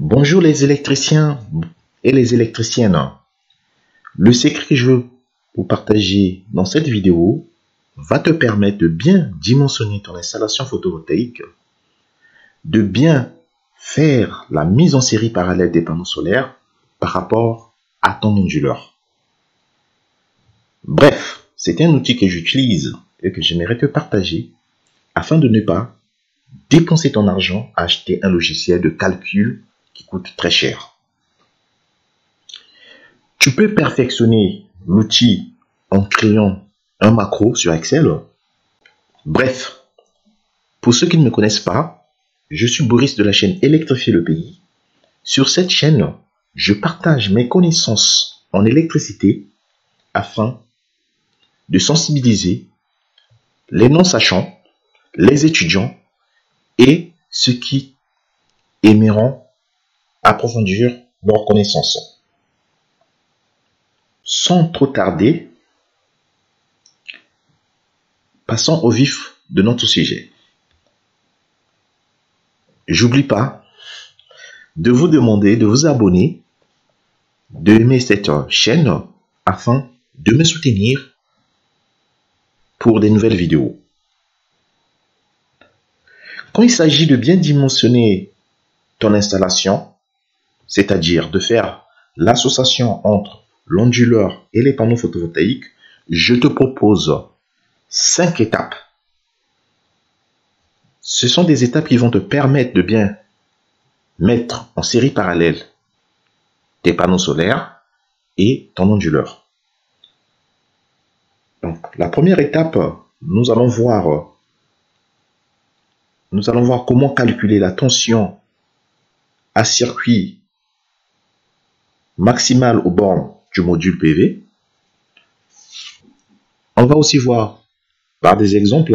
Bonjour les électriciens et les électriciennes. Le secret que je veux vous partager dans cette vidéo va te permettre de bien dimensionner ton installation photovoltaïque, de bien faire la mise en série parallèle des panneaux solaires par rapport à ton onduleur. Bref, c'est un outil que j'utilise et que j'aimerais te partager afin de ne pas dépenser ton argent à acheter un logiciel de calcul qui coûte très cher. Tu peux perfectionner l'outil en créant un macro sur Excel. Bref, pour ceux qui ne me connaissent pas, je suis Boris de la chaîne Électrifier le pays. Sur cette chaîne, je partage mes connaissances en électricité afin de sensibiliser les non-sachants, les étudiants et ceux qui aimeront approfondir leurs connaissances. Sans trop tarder, passons au vif de notre sujet. J'oublie pas de vous demander de vous abonner, d'aimer cette chaîne afin de me soutenir pour des nouvelles vidéos. Quand il s'agit de bien dimensionner ton installation, c'est-à-dire de faire l'association entre l'onduleur et les panneaux photovoltaïques, je te propose 5 étapes. Ce sont des étapes qui vont te permettre de bien mettre en série parallèle tes panneaux solaires et ton onduleur. Donc, la première étape, nous allons voir comment calculer la tension à circuit maximale aux bornes du module PV. On va aussi voir par des exemples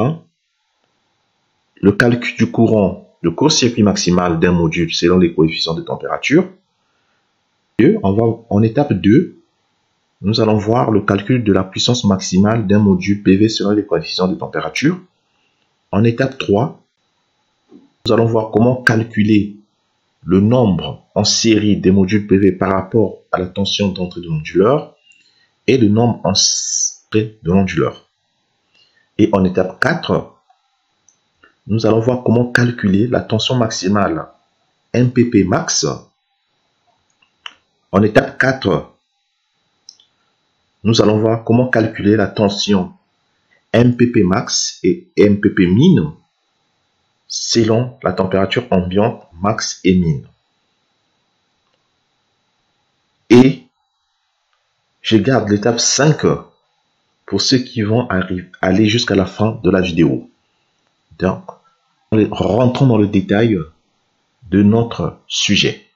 le calcul du courant de court-circuit maximal d'un module selon les coefficients de température. Et en étape 2, nous allons voir le calcul de la puissance maximale d'un module PV selon les coefficients de température. En étape 3, nous allons voir comment calculer le nombre en série des modules PV par rapport à la tension d'entrée de l'onduleur et le nombre en série de l'onduleur. Et en étape 4, nous allons voir comment calculer la tension maximale MPP max. En étape 4, nous allons voir comment calculer la tension MPP max et MPP min selon la température ambiante max et min. Et je garde l'étape 5 pour ceux qui vont aller jusqu'à la fin de la vidéo. Donc, rentrons dans le détail de notre sujet.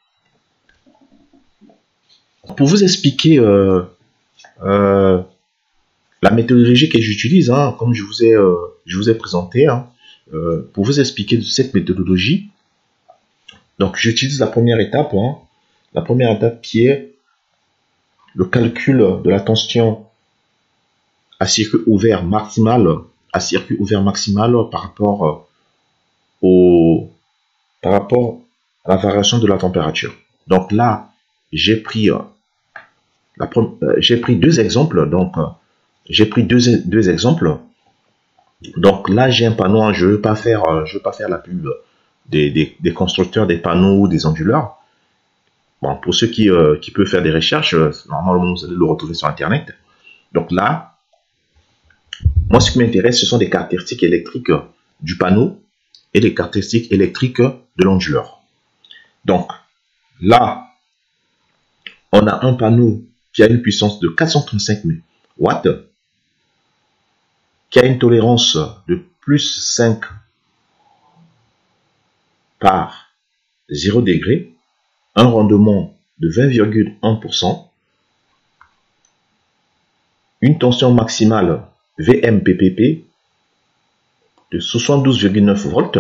Pour vous expliquer la méthodologie que j'utilise, comme je vous ai présenté, pour vous expliquer cette méthodologie, donc j'utilise la première étape, qui est le calcul de la tension à circuit ouvert maximal, par rapport à la variation de la température. Donc là, j'ai pris deux exemples. Donc là, j'ai un panneau. Je ne veux pas faire la pub des constructeurs des panneaux ou des onduleurs. Bon, pour ceux qui peuvent faire des recherches, normalement vous allez le retrouver sur Internet. Donc là, moi, ce qui m'intéresse, ce sont des caractéristiques électriques du panneau et des caractéristiques électriques de l'onduleur. Donc là, on a un panneau qui a une puissance de 435 watts, qui a une tolérance de plus 5 par 0 degré, un rendement de 20,1%, une tension maximale VMPPP de 72,9 volts,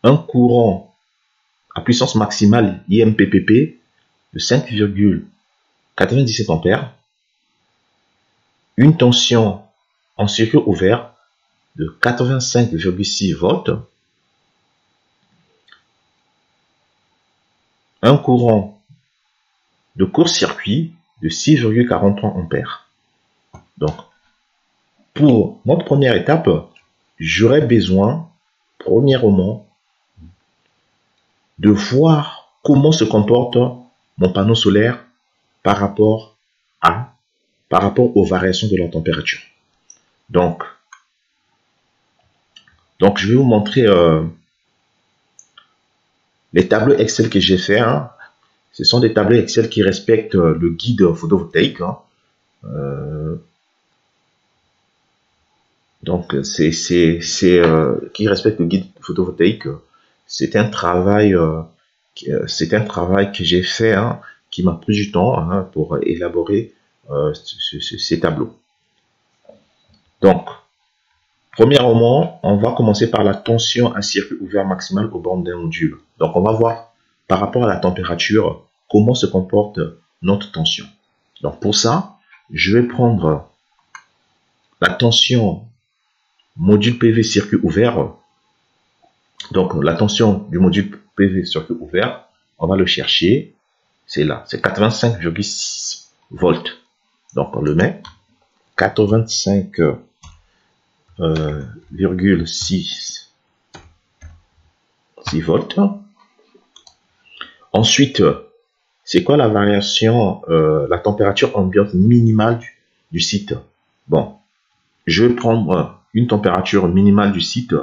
un courant à puissance maximale IMPPP de 5,97 ampères, une tension en circuit ouvert de 85,6 volts, un courant de court-circuit de 6,43 ampères. Donc, pour notre première étape, j'aurais besoin, premièrement, de voir comment se comporte mon panneau solaire par rapport aux variations de la température. Donc je vais vous montrer les tableaux Excel que j'ai fait. Hein. Ce sont des tableaux Excel qui respectent le guide photovoltaïque. Hein. Donc qui respecte le guide photovoltaïque. C'est un travail que j'ai fait, hein, qui m'a pris du temps, hein, pour élaborer ces tableaux. Donc, premièrement, on va commencer par la tension à circuit ouvert maximale aux bornes d'un module. Donc, on va voir par rapport à la température comment se comporte notre tension. Donc, pour ça, je vais prendre la tension module PV circuit ouvert. Donc, la tension du module PV circuit ouvert, on va le chercher. C'est là, c'est 85,6 volts. Donc, on le met 85,6 volts. Ensuite, c'est quoi la variation, la température ambiante minimale du site? Bon, je vais prendre une température minimale du site,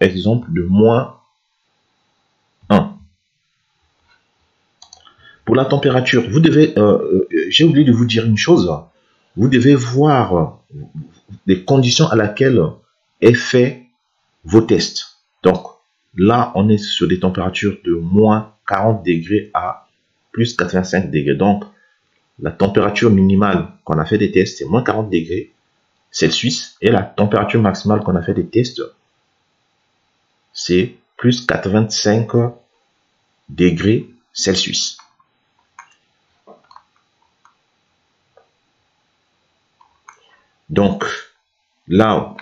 exemple de -1. Pour la température, vous devez, j'ai oublié de vous dire une chose, vous devez voir les conditions à laquelle est fait vos tests. Donc là, on est sur des températures de -40 degrés à plus 85 degrés. Donc la température minimale qu'on a fait des tests, c'est -40 degrés Celsius. Et la température maximale qu'on a fait des tests, c'est plus 85 degrés Celsius. Donc là,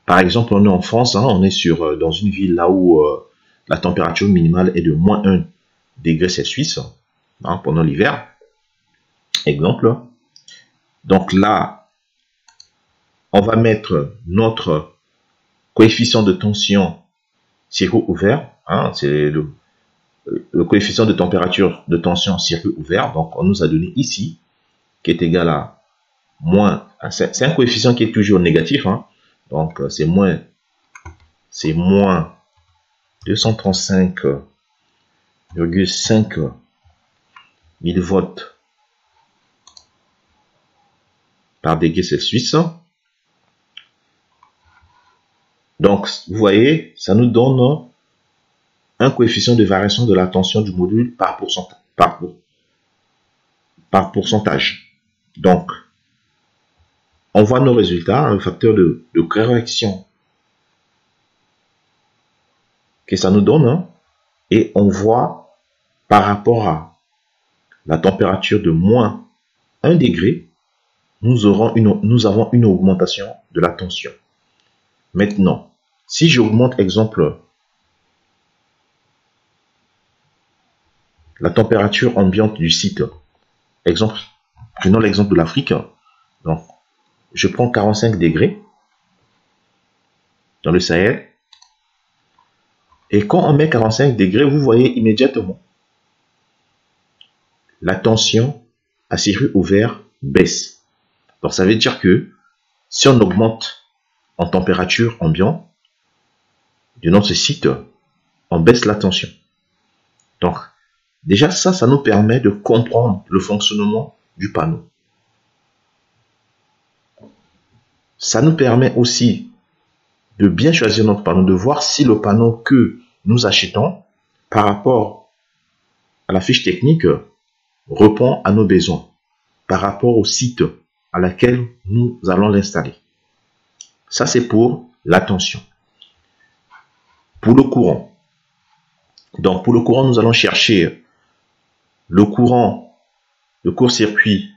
par exemple, on est en France, hein, on est dans une ville là où la température minimale est de -1 degré Celsius, hein, pendant l'hiver. Exemple. Donc là, on va mettre notre coefficient de tension circuit ouvert. Hein, c'est le coefficient de température de tension circuit ouvert. Donc on nous a donné ici, qui est égal à c'est un coefficient qui est toujours négatif. Hein, donc c'est moins 235,5 millivolts par degré Celsius. Donc, vous voyez, ça nous donne un coefficient de variation de la tension du module par pourcentage. Donc, on voit nos résultats, un facteur de correction que ça nous donne, hein, et on voit par rapport à la température de -1 degré, nous avons une augmentation de la tension. Maintenant, si j'augmente, exemple, la température ambiante du site, exemple, prenons l'exemple de l'Afrique, donc je prends 45 degrés dans le Sahel, et quand on met 45 degrés, vous voyez immédiatement la tension à circuit ouvert baisse. Donc ça veut dire que si on augmente en température ambiante de notre site, on baisse la tension. Donc déjà ça nous permet de comprendre le fonctionnement du panneau. Ça nous permet aussi de bien choisir notre panneau, de voir si le panneau que nous achetons par rapport à la fiche technique répond à nos besoins, par rapport au site à laquelle nous allons l'installer. Ça, c'est pour la tension. Pour le courant. Donc, pour le courant, nous allons chercher le courant de court-circuit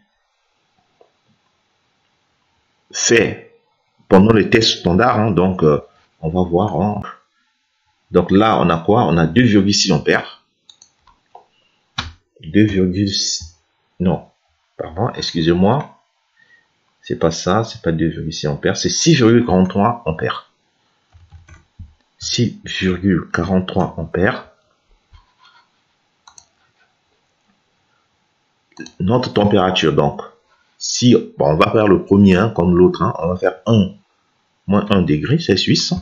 fait pendant les tests standards. Hein, donc, on va voir. Hein, Donc là, on a quoi? On a 2,6 ampères. 2,6... Non, pardon, excusez-moi. C'est pas ça, c'est pas 2,6 ampères, c'est 6,43 ampères. 6,43 ampères. Notre température, donc, si bon, on va faire le premier comme l'autre, on va faire moins 1 degré Celsius.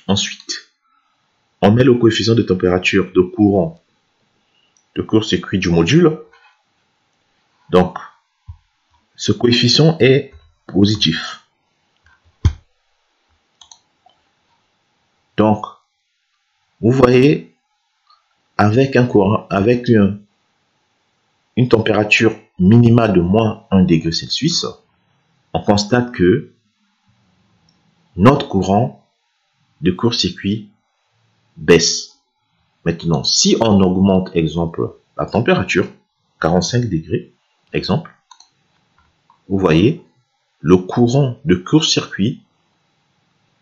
Ensuite, on met le coefficient de température de courant de court-circuit du module. Donc, ce coefficient est positif. Donc, vous voyez, avec un courant, avec une température minimale de moins 1 degré Celsius, on constate que notre courant de court-circuit baisse. Maintenant, si on augmente, exemple, la température, 45 degrés, exemple, vous voyez, le courant de court-circuit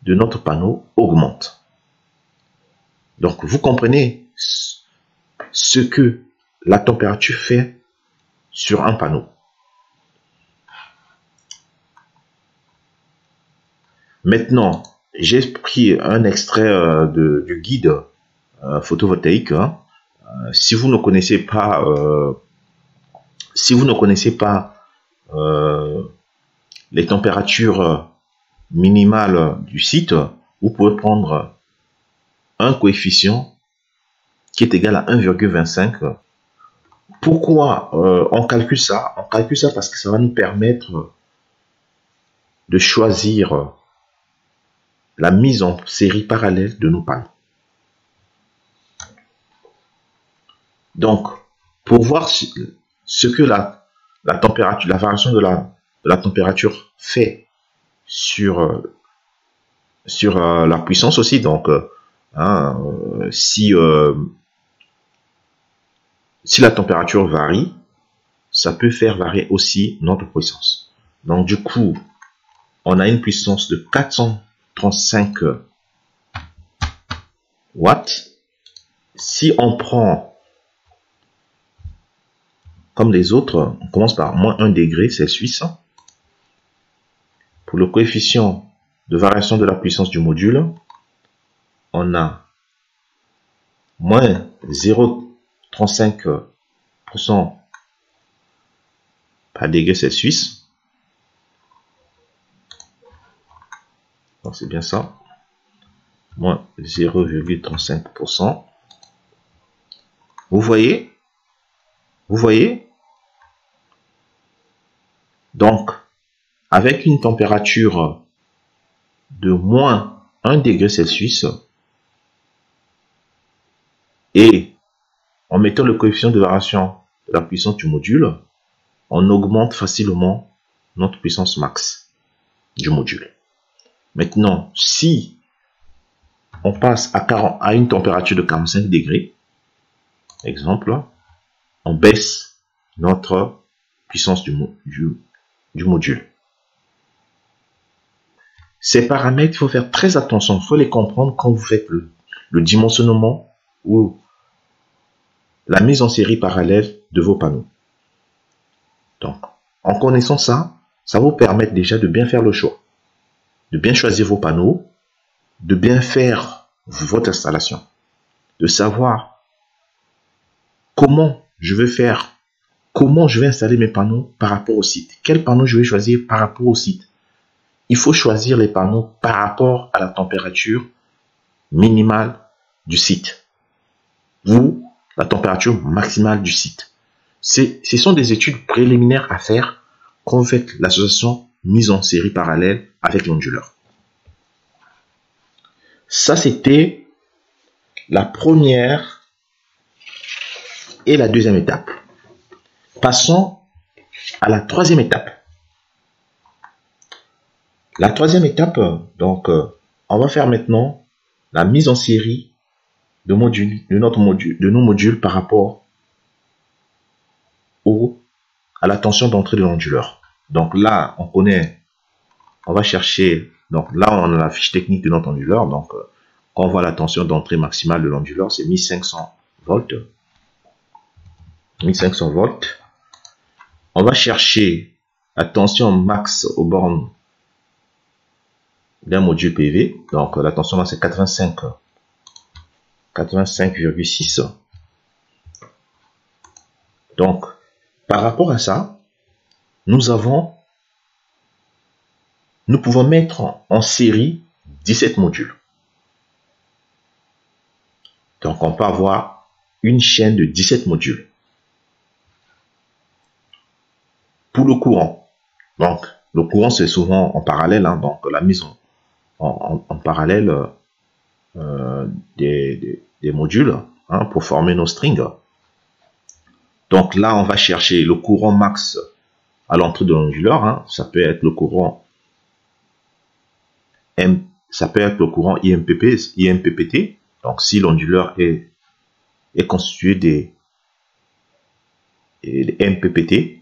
de notre panneau augmente. Donc, vous comprenez ce que la température fait sur un panneau. Maintenant, j'ai pris un extrait du guide photovoltaïque. Si vous ne connaissez pas, les températures minimales du site, vous pouvez prendre un coefficient qui est égal à 1,25. Pourquoi on calcule ça? On calcule ça parce que ça va nous permettre de choisir la mise en série parallèle de nos panneaux. Donc, pour voir ce que la température, la variation de la température fait sur la puissance aussi, donc si la température varie, ça peut faire varier aussi notre puissance. Donc du coup, on a une puissance de 435 watts. Si on prend comme les autres, on commence par moins 1 degré Celsius. Pour le coefficient de variation de la puissance du module, on a moins 0,35% par degré Celsius. Donc c'est bien ça. Moins 0,35%. Vous voyez? Vous voyez? Donc, avec une température de moins 1 degré Celsius et en mettant le coefficient de variation de la puissance du module, on augmente facilement notre puissance max du module. Maintenant, si on passe à une température de 45 degrés, exemple, on baisse notre puissance du module. Ces paramètres, il faut faire très attention, il faut les comprendre quand vous faites le dimensionnement ou la mise en série parallèle de vos panneaux. Donc, en connaissant ça, ça vous permet déjà de bien faire le choix, de bien choisir vos panneaux, de bien faire votre installation, de savoir comment je vais installer mes panneaux par rapport au site, quel panneau je vais choisir par rapport au site. Il faut choisir les panneaux par rapport à la température minimale du site ou la température maximale du site. Ce sont des études préliminaires à faire quand vous faites l'association mise en série parallèle avec l'onduleur. Ça, c'était la première et la deuxième étape. Passons à la troisième étape. La troisième étape, donc, on va faire maintenant la mise en série de nos modules par rapport à la tension d'entrée de l'onduleur. Donc là, on va chercher, donc là, on a la fiche technique de notre onduleur. Donc, quand on voit la tension d'entrée maximale de l'onduleur, c'est 1500 volts. 1500 volts. On va chercher la tension max aux bornes d'un module PV. Donc la tension là c'est 85,6. Donc par rapport à ça, nous pouvons mettre en série 17 modules. Donc on peut avoir une chaîne de 17 modules. Pour le courant, donc le courant c'est souvent en parallèle, hein, donc la mise en parallèle des modules, hein, pour former nos strings. Donc là on va chercher le courant max à l'entrée de l'onduleur, hein, ça peut être le courant IMPPT. Donc si l'onduleur est constitué des MPPT,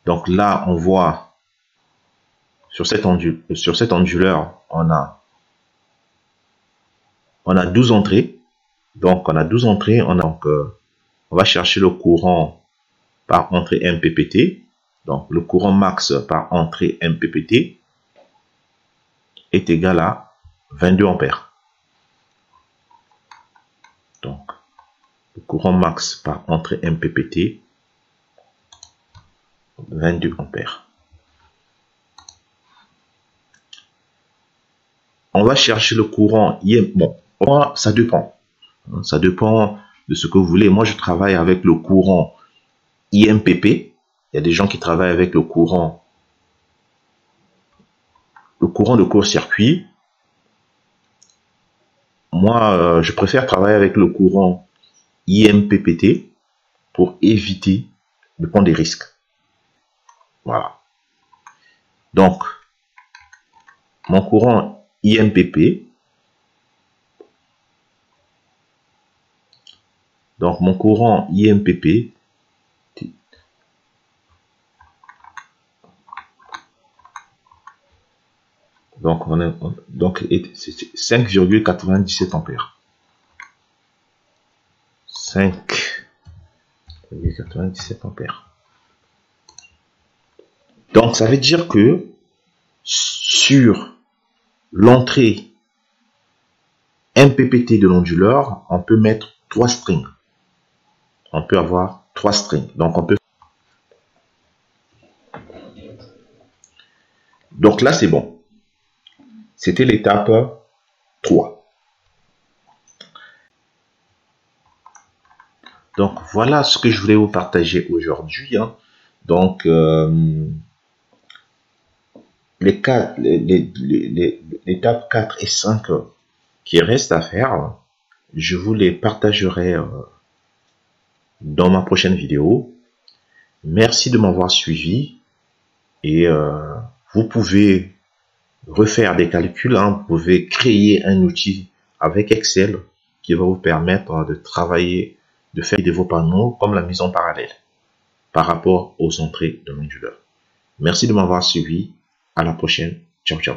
donc là on voit sur cet onduleur on a 12 entrées. Donc on a 12 entrées, on va chercher le courant par entrée MPPT. Donc le courant max par entrée MPPT est égal à 22 ampères. Donc le courant max par entrée MPPT, 22 ampères. On va chercher le courant IM. Bon, ça dépend. Ça dépend de ce que vous voulez. Moi, je travaille avec le courant IMPP. Il y a des gens qui travaillent avec le courant de court-circuit. Moi, je préfère travailler avec le courant IMPPT pour éviter de prendre des risques. Voilà. Donc, mon courant IMPP. Donc, mon courant IMPP. Donc, c'est 5,97 ampères. 5,97 ampères. Donc, ça veut dire que sur l'entrée MPPT de l'onduleur, on peut mettre 3 strings. On peut avoir 3 strings. Donc, Donc là, c'est bon. C'était l'étape 3. Donc, voilà ce que je voulais vous partager aujourd'hui, hein. Donc, l'étape 4 et 5 qui restent à faire, je vous les partagerai dans ma prochaine vidéo. Merci de m'avoir suivi et vous pouvez refaire des calculs, hein. Vous pouvez créer un outil avec Excel qui va vous permettre de travailler, de faire vos panneaux comme la mise en parallèle par rapport aux entrées de l'onduleur. Merci de m'avoir suivi. À la prochaine. Ciao, ciao.